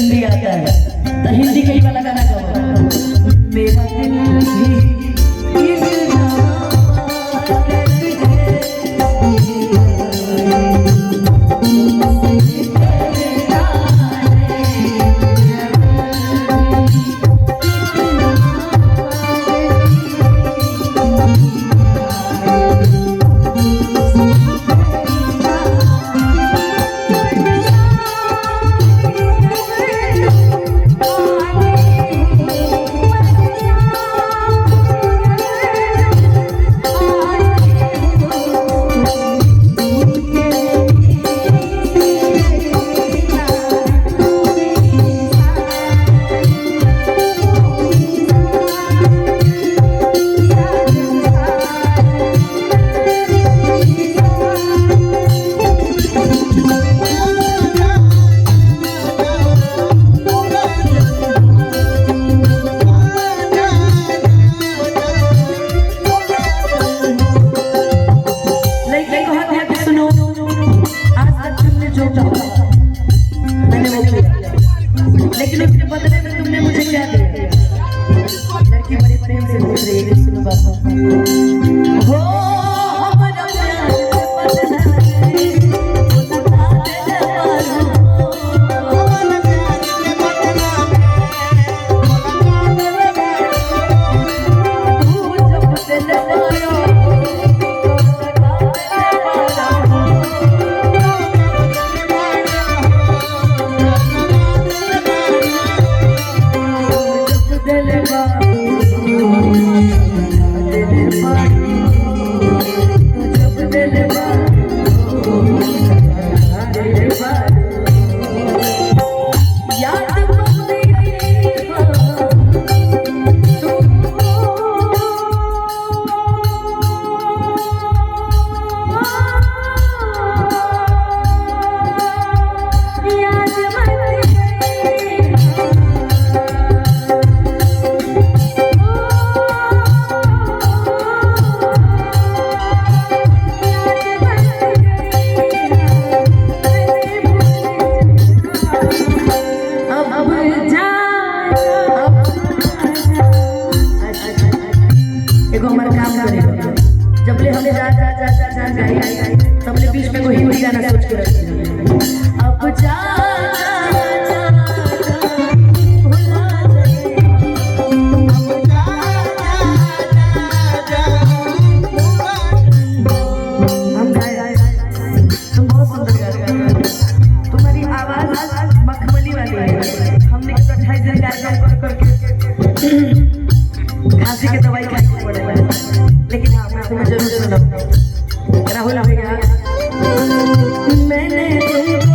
हिंदी आता है तो हिंदी कई वाला गाना गाओ। मेरा दिल भी लेकिन उसके बदले में तुमने मुझे क्या दिया? लड़की बड़े प्रेम से बोल रही है, सुनो बाबा। हो हमारा प्यार बदला जबले हमने जा तबले बीच में कोई हिंदी गाना सोच के रखी। अब जा हम गाए, तुम बहुत सुंदर गा रहे हो, तुम्हारी आवाज मखमली वाली है। हमने 28 दिन कार्यक्रम करके खांसी की दवाई खानी पड़े, लेकिन हाँ मैं तुम्हें जरूर सुनाऊंगा। राहुल भैया, मैंने तुमको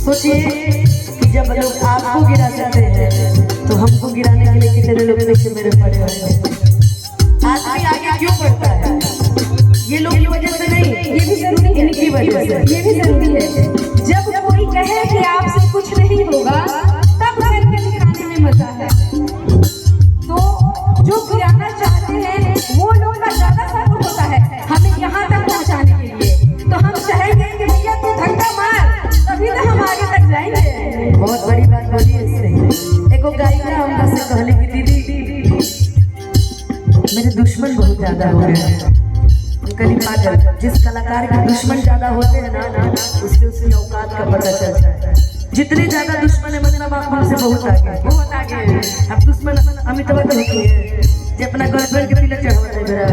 सोचिए कि जब लोग आपको गिरा सकते हैं तो हमको गिराने के लिए कितने लोग पीछे मेरे पड़े हुए हैं। आदमी आगे क्यों बढ़ता है? ये लोग की वजह से नहीं, ये भी जरूरी है, इनकी वजह से ये भी जरूरी है। जब कोई कहे कि आपसे कुछ नहीं होगा तब करके दिखाने बात बोली ऐसे एको गायिका हमरा से कहले कि दीदी मेरे दुश्मन बहुत ज्यादा हो गए हैं। कहीं पागल जिस कलाकार के दुश्मन ज्यादा होते हैं ना उससे उसकी औकात का पता चलता है। जितने ज्यादा दुश्मन है मतलब आप हमसे बहुत आगे अब दुश्मन अमिताभ बच्चन है जो अपना गर्लफ्रेंड के तिलक चढ़ाता है मेरा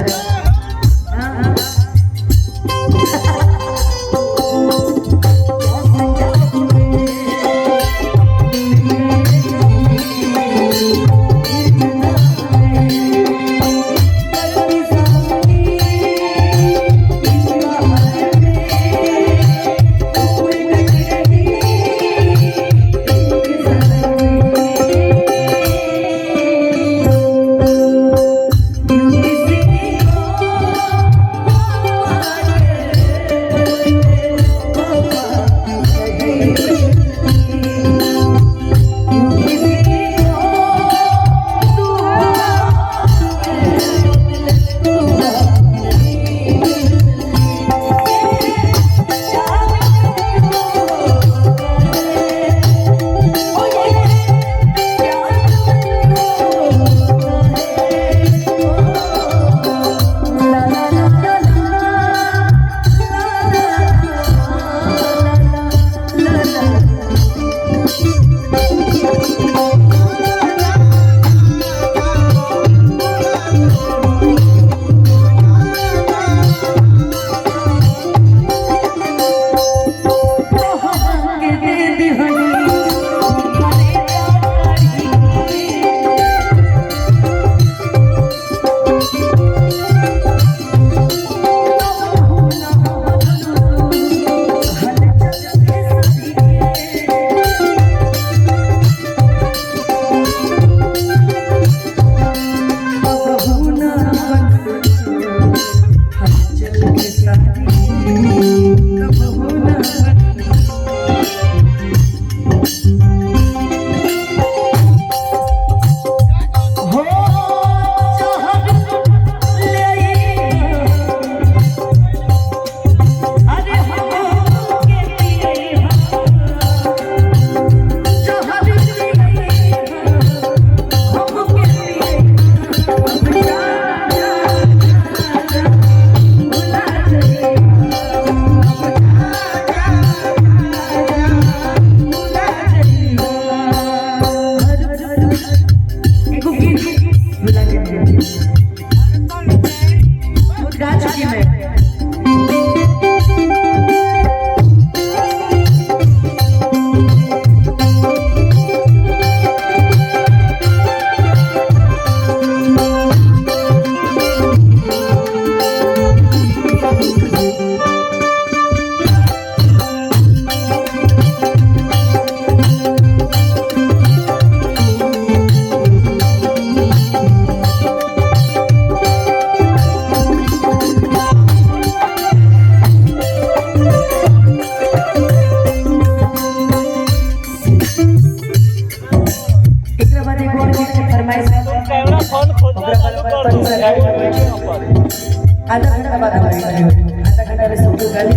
आधा घंटा बाद हमारी आधा घंटा में सब गाली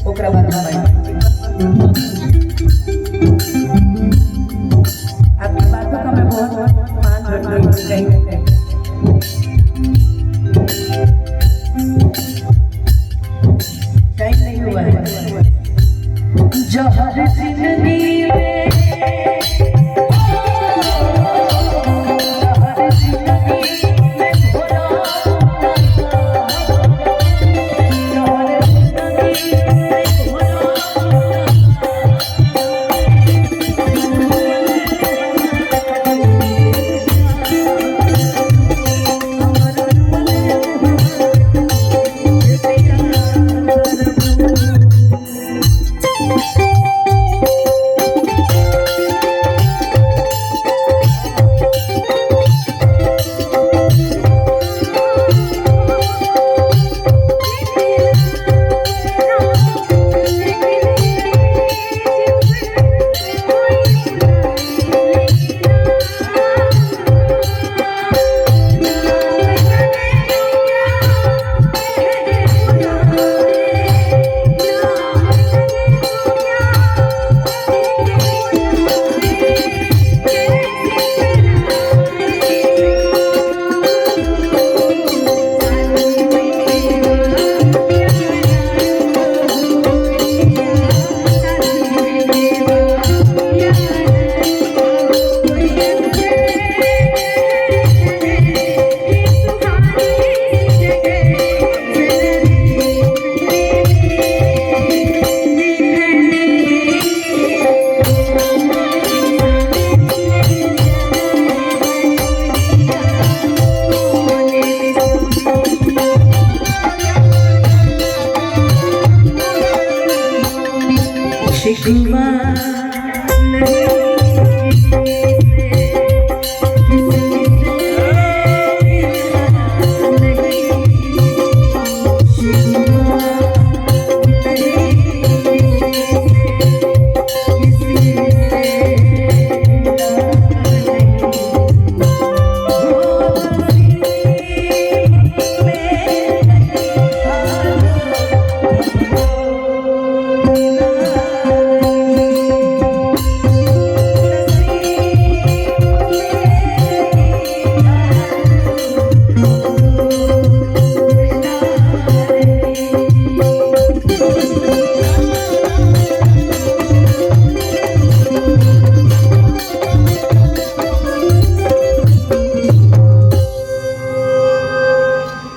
ओकरा बाद हमारी